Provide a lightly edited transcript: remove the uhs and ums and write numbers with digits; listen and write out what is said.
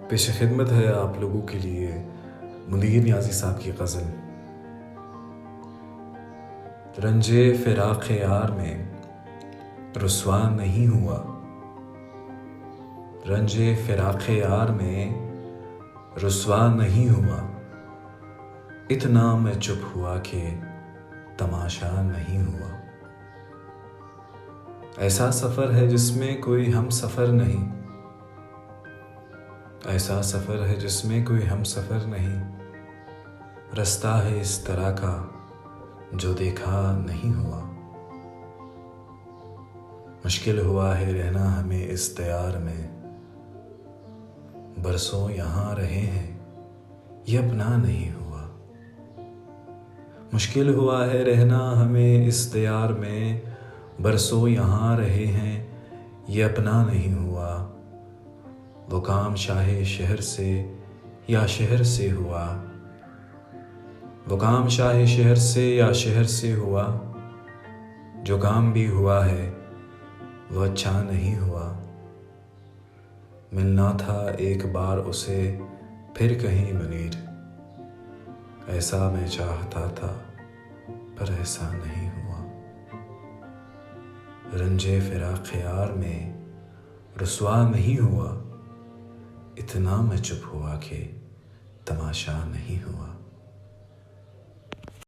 पेश खिदमत है आप लोगों के लिए मुनीर नियाज़ी साहब की गज़ल। रंजे फ़िराक़ यार में रुसवा नहीं हुआ, रंजे फ़िराक़ यार में रुसवा नहीं हुआ, इतना मैं चुप हुआ कि तमाशा नहीं हुआ। ऐसा सफ़र है जिसमें कोई हम सफ़र नहीं, ऐसा सफ़र है जिसमें कोई हम सफ़र नहीं, रास्ता है इस तरह का जो देखा नहीं हुआ। मुश्किल हुआ है रहना हमें इस दयार में, बरसों यहाँ रहे हैं ये अपना नहीं हुआ। मुश्किल हुआ है रहना हमें इस दयार में, बरसों यहाँ रहे हैं ये अपना नहीं हुआ। वो काम शाहे शहर से या शहर से हुआ, वो काम शाहे शहर से या शहर से हुआ, जो काम भी हुआ है वो अच्छा नहीं हुआ। मिलना था एक बार उसे फिर कहीं मुनीर, ऐसा मैं चाहता था पर ऐसा नहीं हुआ। रंजे फ़िराक़ यार में रुसवा नहीं हुआ, इतना मैं चुप हुआ कि तमाशा नहीं हुआ।